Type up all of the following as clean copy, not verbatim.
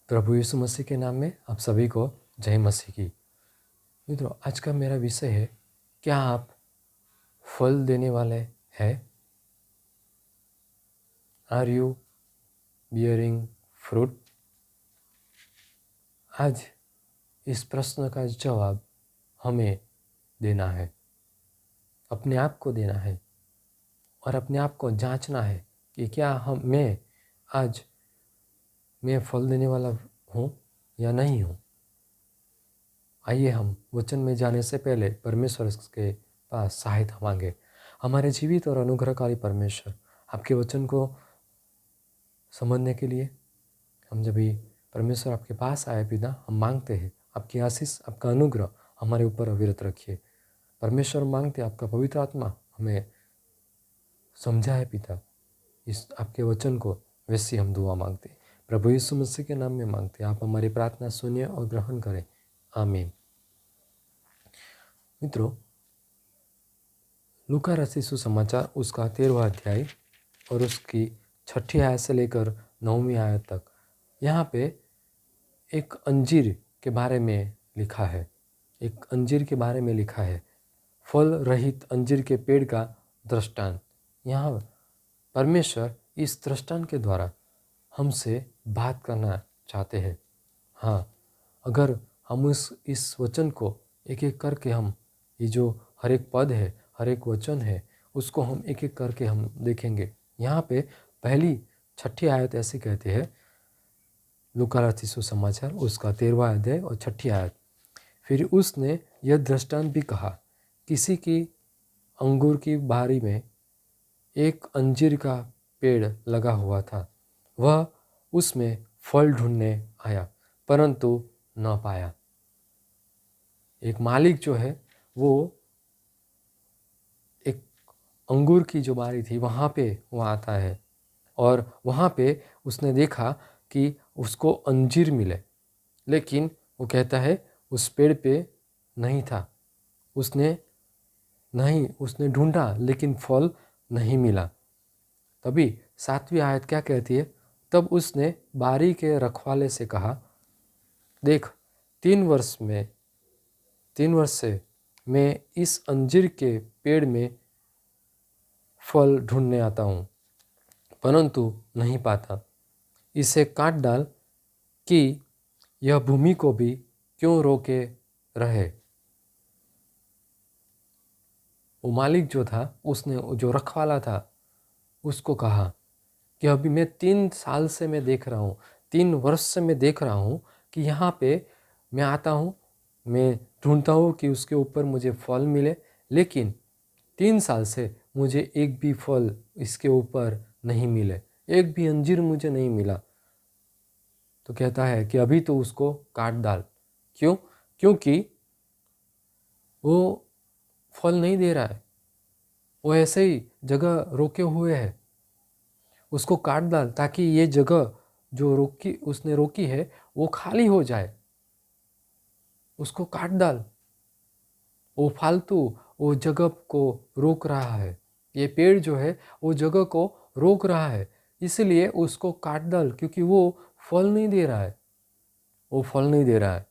प्रभु यीशु मसीह के नाम में आप सभी को जय मसीह की। मित्रों, आज का मेरा विषय है, क्या आप फल देने वाले हैं? Are you bearing fruit? आज इस प्रश्न का जवाब हमें देना है, अपने आप को देना है और अपने आप को जांचना है कि क्या मैं फल देने वाला हूँ या नहीं हूँ। आइए हम वचन में जाने से पहले परमेश्वर के पास सहायता मांगे। हमारे जीवित और अनुग्रहकारी परमेश्वर, आपके वचन को समझने के लिए हम जब भी परमेश्वर आपके पास आए पिता, हम मांगते हैं आपकी आशीष, आपका अनुग्रह हमारे ऊपर अविरत रखिए। परमेश्वर मांगते आपका पवित्र आत्मा हमें समझाए पिता, इस आपके वचन को। वैसे हम दुआ मांगते प्रभु यीशु मसीह के नाम में मांगते। आप हमारी प्रार्थना सुनिए और ग्रहण करें, आमीन। मित्रों, लूका रचित सुसमाचार उसका 13वां अध्याय और उसकी 6ठी आयत से लेकर 9वीं आयत तक, यहाँ पे एक अंजीर के बारे में लिखा है। एक अंजीर के बारे में लिखा है, फल रहित अंजीर के पेड़ का दृष्टांत। यहाँ परमेश्वर इस दृष्टांत के द्वारा हमसे बात करना चाहते हैं। हाँ, अगर हम इस वचन को एक एक करके हम ये जो हर एक पद है, हर एक वचन है, उसको हम एक एक करके हम देखेंगे। यहाँ पे पहली 6ठी आयत ऐसे कहते हैं, लूका रचित सुसमाचार उसका 13वां अध्याय और 6ठी आयत। फिर उसने यह दृष्टांत भी कहा, किसी की अंगूर की बारी में एक अंजीर का पेड़ लगा हुआ था। वह उसमें फल ढूंढने आया, परंतु न पाया। एक मालिक जो है वो एक अंगूर की जो बारी थी वहाँ पे वो आता है और वहाँ पे उसने देखा कि उसको अंजीर मिले, लेकिन वो कहता है उस पेड़ पे नहीं था। उसने ढूंढा लेकिन फल नहीं मिला। तभी 7वीं आयत क्या कहती है, तब उसने बारी के रखवाले से कहा, देख 3 वर्ष से मैं इस अंजीर के पेड़ में फल ढूंढने आता हूँ, परंतु नहीं पाता। इसे काट डाल कि यह भूमि को भी क्यों रोके रहे। वो मालिक जो था, उसने जो रखवाला था, उसको कहा कि अभी मैं 3 साल से मैं देख रहा हूँ, 3 वर्ष से मैं देख रहा हूँ कि यहाँ पे मैं आता हूँ, मैं ढूंढता हूँ कि उसके ऊपर मुझे फल मिले, लेकिन 3 साल से मुझे एक भी फल इसके ऊपर नहीं मिले, एक भी अंजीर मुझे नहीं मिला। तो कहता है कि अभी तो उसको काट डाल। क्यों? क्योंकि वो फल नहीं दे रहा है, वो ऐसे ही जगह रोके हुए है। उसको काट डाल ताकि ये जगह जो उसने रोकी है वो खाली हो जाए। उसको काट डाल, वो फालतू वो जगह को रोक रहा है। ये पेड़ जो है वो जगह को रोक रहा है, इसलिए उसको काट डाल, क्योंकि वो फल नहीं दे रहा है, वो फल नहीं दे रहा है।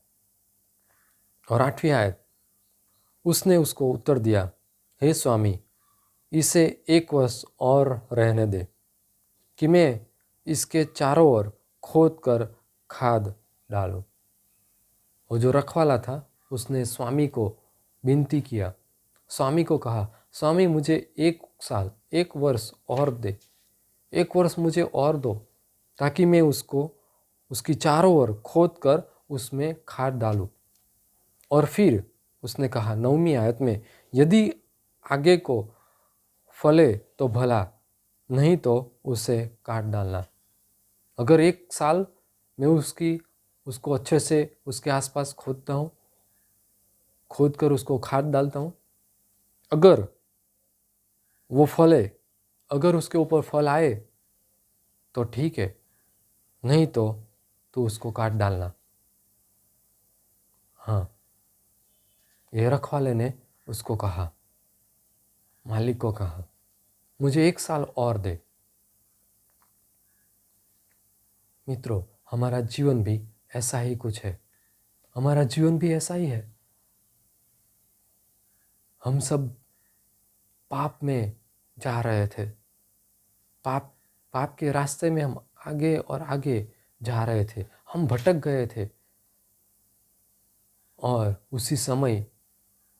और 8वीं आयत, उसने उसको उत्तर दिया, हे स्वामी, इसे 1 वर्ष और रहने दे कि मैं इसके चारों ओर खोद कर खाद डालूं। वो जो रखवाला था उसने स्वामी को विनती किया, स्वामी को कहा, स्वामी मुझे 1 वर्ष और दे, 1 वर्ष मुझे और दो, ताकि मैं उसकी चारों ओर खोद कर उसमें खाद डालूं। और फिर उसने कहा 9वीं आयत में, यदि आगे को फले तो भला, नहीं तो उसे काट डालना। अगर 1 साल मैं उसको अच्छे से उसके आसपास खोदता हूँ, खोद कर उसको खाद डालता हूँ, अगर वो फले, अगर उसके ऊपर फल आए तो ठीक है, नहीं तो उसको काट डालना। हाँ, ये रखवाले ने उसको कहा, मालिक को कहा, मुझे 1 साल और दे। मित्रों, हमारा जीवन भी ऐसा ही कुछ है। हमारा जीवन भी ऐसा ही है। हम सब पाप में जा रहे थे। पाप पाप के रास्ते में हम आगे और आगे जा रहे थे। हम भटक गए थे। और उसी समय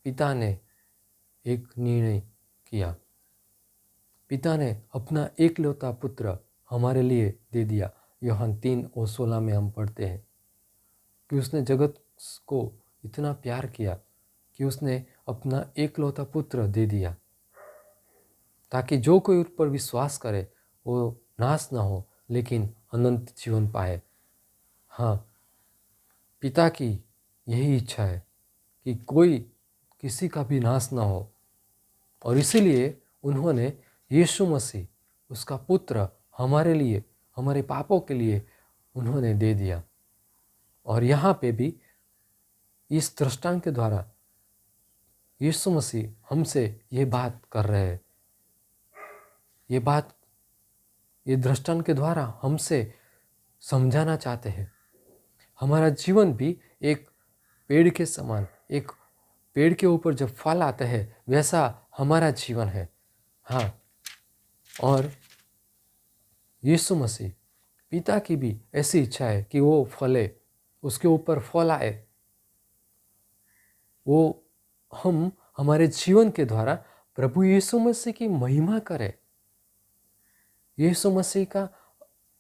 पिता ने एक निर्णय किया। पिता ने अपना एकलौता पुत्र हमारे लिए दे दिया। यूहन्ना 3:16 में हम पढ़ते हैं कि उसने जगत को इतना प्यार किया कि उसने अपना एकलौता पुत्र दे दिया, ताकि जो कोई उस पर विश्वास करे वो नाश ना हो लेकिन अनंत जीवन पाए। हाँ, पिता की यही इच्छा है कि कोई किसी का भी नाश ना हो, और इसीलिए उन्होंने यीशु मसीह, उसका पुत्र, हमारे लिए, हमारे पापों के लिए उन्होंने दे दिया। और यहाँ पे भी इस दृष्टांत के द्वारा यीशु मसीह हमसे ये बात कर रहे हैं। ये दृष्टांत के द्वारा हमसे समझाना चाहते हैं। हमारा जीवन भी एक पेड़ के समान, एक पेड़ के ऊपर जब फल आते हैं वैसा हमारा जीवन है। हाँ, और यीशु मसीह, पिता की भी ऐसी इच्छा है कि वो फले, उसके ऊपर फल आए। वो हम हमारे जीवन के द्वारा प्रभु यीशु मसीह की महिमा करें। यीशु मसीह का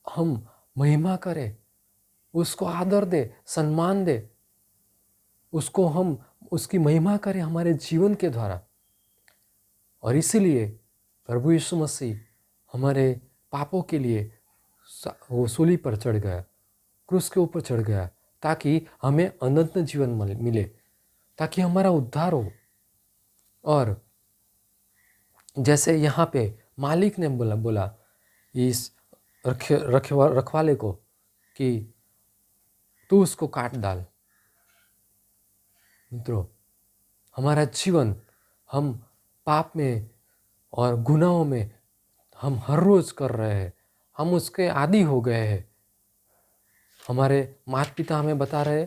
हम महिमा करें, उसको आदर दे, सम्मान दे, उसको हम उसकी महिमा करें हमारे जीवन के द्वारा। और इसीलिए प्रभु यीशु मसीह हमारे पापों के लिए वो सूली पर चढ़ गया, क्रूस के ऊपर चढ़ गया, ताकि हमें अनंत जीवन मिले, ताकि हमारा उद्धार हो। और जैसे यहाँ पे मालिक ने बोला इस रखवाले को कि तू उसको काट डाल। मित्रों, हमारा जीवन हम पाप में और गुनाहों में हम हर रोज कर रहे हैं। हम उसके आदी हो गए हैं। हमारे माता पिता हमें बता रहे,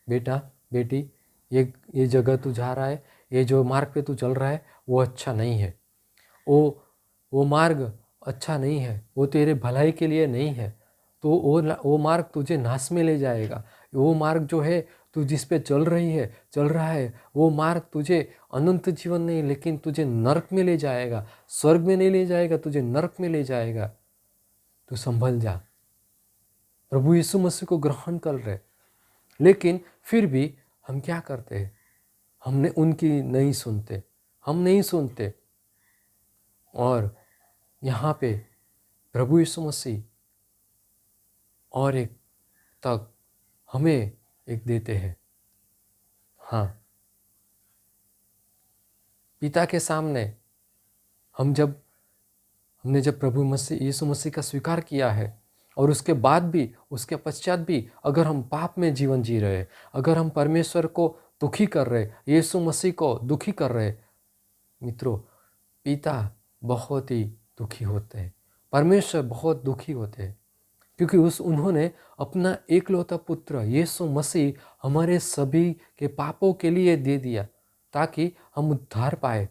बेटा बेटी, ये जगह तू जा रहा है, ये जो मार्ग पे तू चल रहा है वो अच्छा नहीं है, वो मार्ग अच्छा नहीं है, वो तेरे भलाई के लिए नहीं है। तो वो मार्ग तुझे नाश में ले जाएगा। वो मार्ग जो है तू जिस पे चल रहा है वो मार्ग तुझे अनंत जीवन नहीं, लेकिन तुझे नरक में ले जाएगा। स्वर्ग में नहीं ले जाएगा, तुझे नरक में ले जाएगा। तू संभल जा। प्रभु यीशु मसीह को ग्रहण कर रहे, लेकिन फिर भी हम क्या करते हैं? हमने उनकी नहीं सुनते। और यहाँ पे प्रभु यीशु मसीह और एक तक हमें एक देते हैं। हाँ, पिता के सामने हमने जब प्रभु यीशु मसीह का स्वीकार किया है, और उसके बाद भी, उसके पश्चात भी अगर हम पाप में जीवन जी रहे, अगर हम परमेश्वर को दुखी कर रहे, यीशु मसीह को दुखी कर रहे, मित्रों, पिता बहुत ही दुखी होते हैं। परमेश्वर बहुत दुखी होते हैं, क्योंकि उन्होंने अपना एकलौता पुत्र यीशु मसीह हमारे सभी के पापों के लिए दे दिया, ताकि हम उद्धार पाए।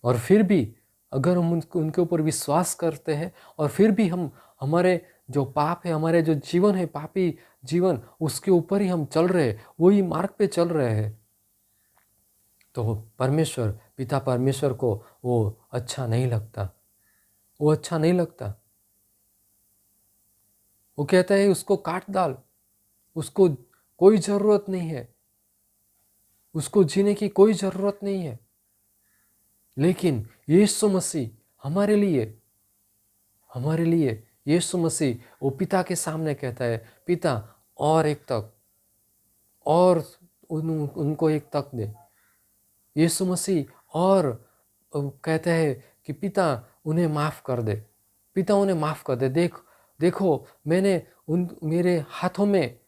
और फिर भी अगर हम उनके ऊपर विश्वास करते हैं, और फिर भी हम हमारे जो पाप है, हमारे जो जीवन है, पापी जीवन, उसके ऊपर ही हम चल रहे, वही मार्ग पे चल रहे हैं, तो पिता परमेश्वर को वो अच्छा नहीं लगता। वो कहता है उसको काट डाल, उसको कोई ज़रूरत नहीं है, उसको जीने की कोई ज़रूरत नहीं है। लेकिन यीशु मसीह हमारे लिए यीशु मसीह वो पिता के सामने कहता है, पिता और एक तक, और उनको एक तक दे। यीशु मसीह और कहते हैं कि पिता उन्हें माफ़ कर दे, पिता उन्हें माफ़ कर दे। देखो मैंने मेरे हाथों में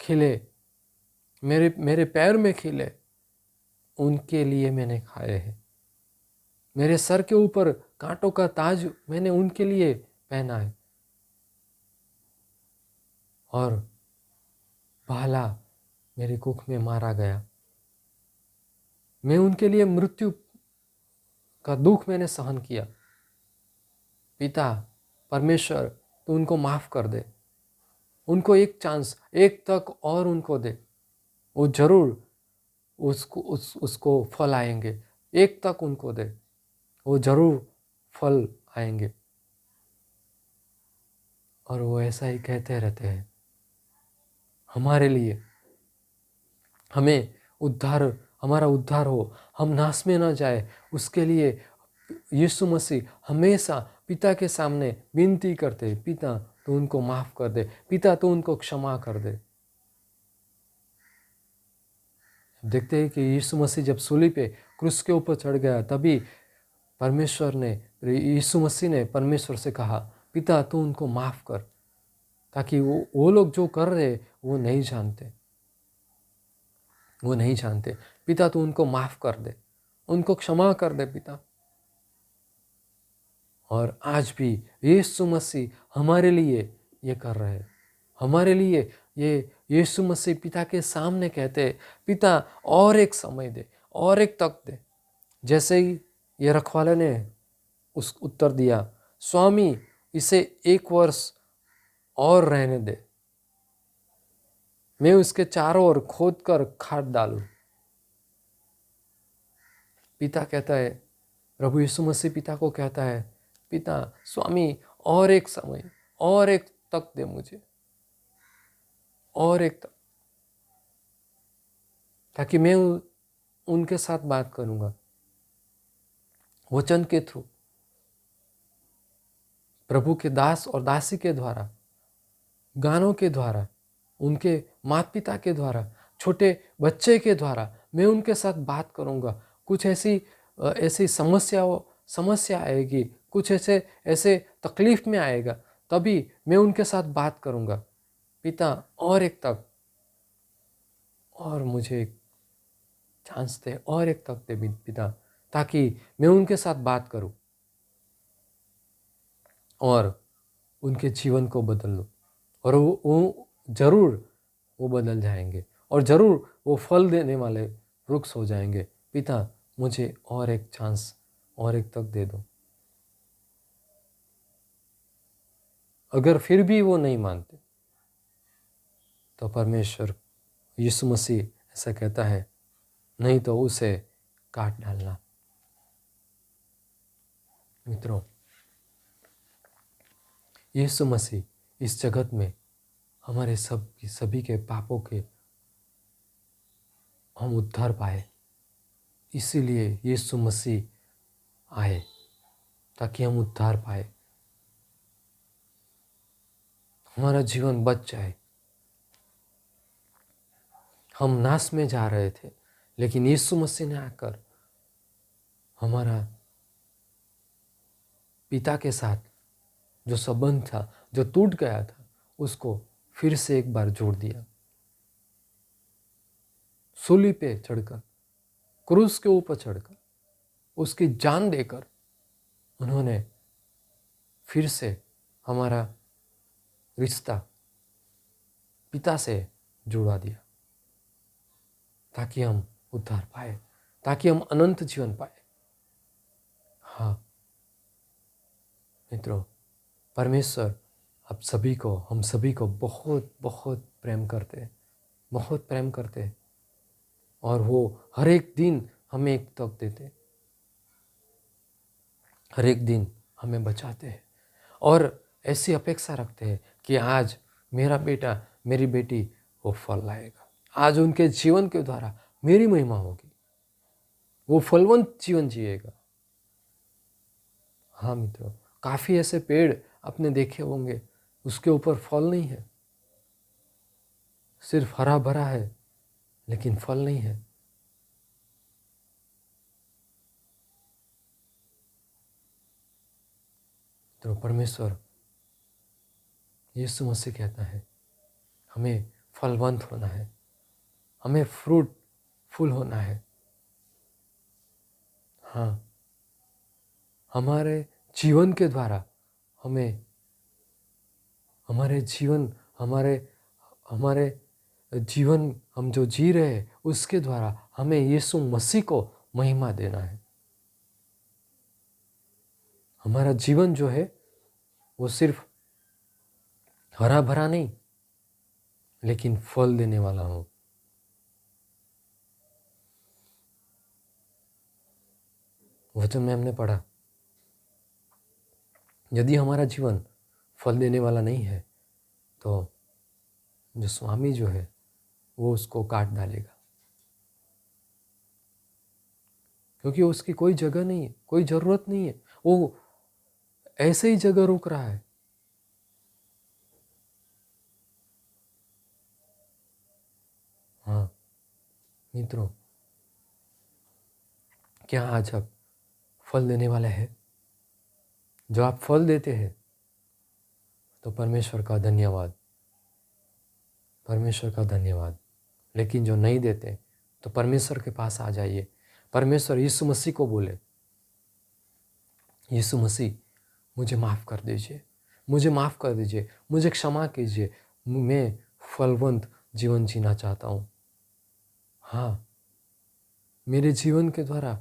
खिले, मेरे पैर में खिले, उनके लिए मैंने खाए हैं। मेरे सर के ऊपर कांटों का ताज मैंने उनके लिए पहना है। और भाला मेरी कुख में मारा गया। मैं उनके लिए मृत्यु का दुख मैंने सहन किया। पिता परमेश्वर, तू उनको माफ कर दे, उनको एक चांस, एक तक और उनको दे। वो जरूर उसको फल आएंगे। एक तक उनको दे, वो जरूर फल आएंगे। और वो ऐसा ही कहते रहते हैं हमारे लिए। हमें उद्धार, हमारा उद्धार हो, हम नाश में न जाए, उसके लिए यीशु मसीह हमेशा पिता के सामने विनती करते, पिता तू उनको माफ कर दे, पिता तू उनको क्षमा कर दे। देखते हैं कि यीशु मसीह जब सूली पे क्रूस के ऊपर चढ़ गया, तभी परमेश्वर ने, यीशु मसीह ने परमेश्वर से कहा, पिता तू उनको माफ कर, ताकि वो लोग जो कर रहे वो नहीं जानते, वो नहीं जानते। पिता तू उनको माफ कर दे, उनको क्षमा कर दे पिता। और आज भी यीशु मसीह हमारे लिए ये कर रहे हैं। हमारे लिए ये यीशु मसीह पिता के सामने कहते हैं, पिता और एक समय दे, और एक तक दे। जैसे ही ये रखवाले ने उस उत्तर दिया, स्वामी इसे 1 वर्ष और रहने दे, मैं उसके चारों ओर खोद कर खाद डालूं। पिता कहता है, प्रभु यीशु मसीह पिता को कहता है, पिता स्वामी और एक समय, और एक तक दे मुझे, और एक तक, ताकि मैं उनके साथ बात करूंगा वचन के थ्रू, प्रभु के दास और दासी के द्वारा, गानों के द्वारा, उनके माता पिता के द्वारा, छोटे बच्चे के द्वारा मैं उनके साथ बात करूंगा। कुछ ऐसी समस्या आएगी, कुछ ऐसे तकलीफ में आएगा, तभी मैं उनके साथ बात करूंगा। पिता और एक तक, और मुझे एक चांस दे, और एक तक दे पिता, ताकि मैं उनके साथ बात करूं और उनके जीवन को बदल लूं। और वो जरूर वो बदल जाएंगे, और जरूर वो फल देने वाले वृक्ष हो जाएंगे। पिता मुझे और एक चांस, और एक तक दे दो। अगर फिर भी वो नहीं मानते, तो परमेश्वर यीशु मसीह ऐसा कहता है, नहीं तो उसे काट डालना। मित्रों, यीशु मसीह इस जगत में हमारे सभी के पापों के हम उद्धार पाए, इसीलिए यीशु मसीह आए, ताकि हम उद्धार पाए, हमारा जीवन बच जाए। हम नाश में जा रहे थे, लेकिन यीशु मसीह ने आकर हमारा पिता के साथ जो संबंध था, जो टूट गया था, उसको फिर से एक बार जोड़ दिया। सूली पे चढ़कर, क्रूस के ऊपर चढ़कर, उसकी जान देकर उन्होंने फिर से हमारा रिश्ता पिता से जुड़ा दिया, ताकि हम उद्धार पाए, ताकि हम अनंत जीवन पाए। हाँ मित्रों, परमेश्वर आप सभी को, हम सभी को बहुत बहुत प्रेम करते हैं, बहुत प्रेम करते हैं, और वो हर एक दिन हमें एक तक देते, हर एक दिन हमें बचाते हैं, और ऐसी अपेक्षा रखते हैं कि आज मेरा बेटा, मेरी बेटी वो फल लाएगा, आज उनके जीवन के द्वारा मेरी महिमा होगी, वो फलवंत जीवन जिएगा। हाँ मित्रों, काफ़ी ऐसे पेड़ आपने देखे होंगे, उसके ऊपर फल नहीं है, सिर्फ हरा भरा है, लेकिन फल नहीं है। तो परमेश्वर यीशु मसीह कहता है, हमें फलवंत होना है, हमें फ्रूटफुल होना है। हाँ, हमारे जीवन के द्वारा हमें, हमारे जीवन, हमारे हमारे जीवन हम जो जी रहे हैं उसके द्वारा हमें यीशु मसीह को महिमा देना है। हमारा जीवन जो है वो सिर्फ हरा भरा नहीं लेकिन फल देने वाला हो। वचन में हमने पढ़ा, यदि हमारा जीवन फल देने वाला नहीं है तो जो स्वामी जो है वो उसको काट डालेगा, क्योंकि उसकी कोई जगह नहीं है, कोई ज़रूरत नहीं है, वो ऐसे ही जगह रोक रहा है। हाँ मित्रों, क्या आज आप फल देने वाले हैं? जो आप फल देते हैं तो परमेश्वर का धन्यवाद, परमेश्वर का धन्यवाद। लेकिन जो नहीं देते तो परमेश्वर के पास आ जाइए। परमेश्वर यीशु मसीह को बोले, यीशु मसीह मुझे माफ़ कर दीजिए, मुझे माफ़ कर दीजिए, मुझे क्षमा कीजिए, मैं फलवंत जीवन जीना चाहता हूँ। हाँ, मेरे जीवन के द्वारा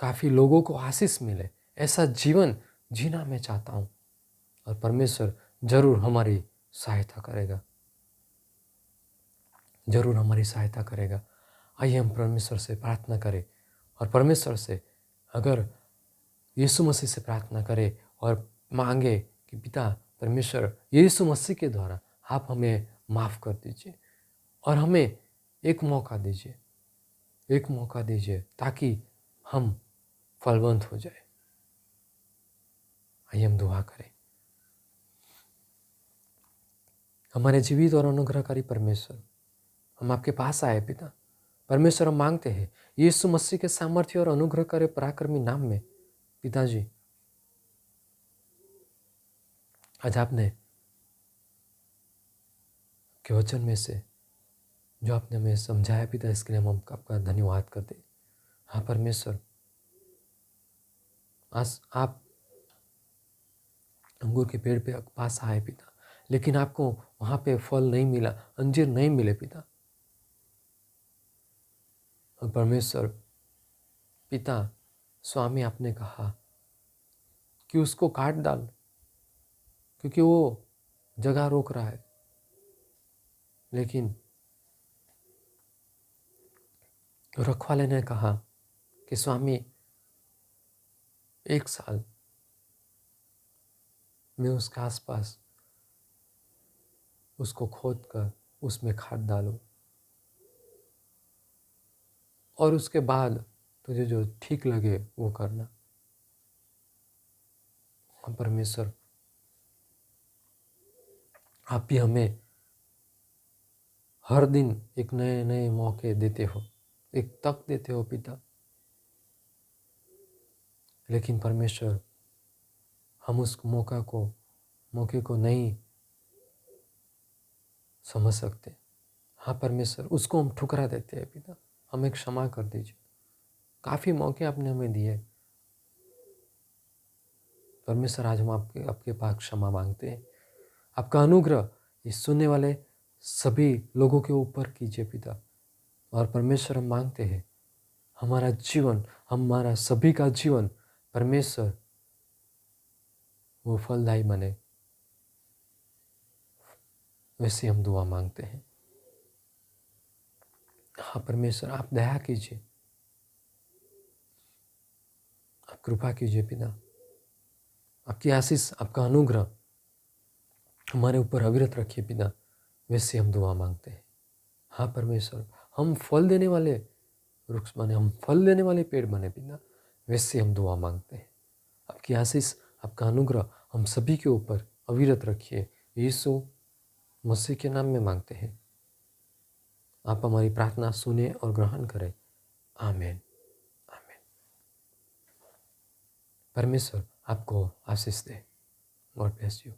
काफ़ी लोगों को आशीष मिले, ऐसा जीवन जीना मैं चाहता हूँ। और परमेश्वर ज़रूर हमारी सहायता करेगा, ज़रूर हमारी सहायता करेगा। आइए हम परमेश्वर से प्रार्थना करें और परमेश्वर से अगर यीशु मसीह से प्रार्थना करें और मांगे कि पिता परमेश्वर यीशु मसीह के द्वारा आप हमें माफ़ कर दीजिए और हमें एक मौका दीजिए, एक मौका दीजिए ताकि हम फलवंत हो जाए। आइए हम दुआ करें। हमारे जीवित और अनुग्रहकारी परमेश्वर, हम आपके पास आए पिता। परमेश्वर, हम मांगते हैं यीशु मसीह के सामर्थ्य और अनुग्रहकारी पराक्रमी नाम में पिताजी, आज आपने के वचन में से जो आपने हमें समझाया पिता, इसके लिए हम आपका धन्यवाद करते। हाँ परमेश्वर, आज आप अंगूर के पेड़ पे पास आए पिता, लेकिन आपको वहाँ पे फल नहीं मिला, अंजीर नहीं मिले पिता। और परमेश्वर पिता स्वामी, आपने कहा कि उसको काट डाल क्योंकि वो जगह रोक रहा है। लेकिन रखवाले ने कहा कि स्वामी, 1 साल मैं उसके आसपास उसको खोद कर उसमें खाद डालूं और उसके बाद तुझे जो ठीक लगे वो करना। हाँ परमेश्वर, आप भी हमें हर दिन एक नए नए मौके देते हो, एक तक देते हो पिता। लेकिन परमेश्वर, हम उस मौके को नहीं समझ सकते। हाँ परमेश्वर, उसको हम ठुकरा देते हैं पिता, हमें क्षमा कर दीजिए। काफ़ी मौके आपने हमें दिए परमेश्वर, आज हम आपके पास क्षमा मांगते हैं। आपका अनुग्रह इस सुनने वाले सभी लोगों के ऊपर कीजिए पिता। और परमेश्वर, हम मांगते हैं हमारा जीवन, हमारा सभी का जीवन परमेश्वर वो फलदायी बने, वैसे हम दुआ मांगते हैं। हाँ परमेश्वर, आप दया कीजिए, आप कृपा कीजिए पिता। आपकी आशीष, आपका अनुग्रह हमारे ऊपर अविरत रखिए पिता, वैसे हम दुआ मांगते हैं। हाँ परमेश्वर, हम फल देने वाले वृक्ष बने, हम फल देने वाले पेड़ बने पिता, वैसे हम दुआ मांगते हैं। आपकी आशीष, आपका अनुग्रह हम सभी के ऊपर अविरत रखिए, यीशु मसीह के नाम में मांगते हैं। आप हमारी प्रार्थना सुने और ग्रहण करें। आमीन, आमीन। परमेश्वर आपको आशीष दे। God bless you.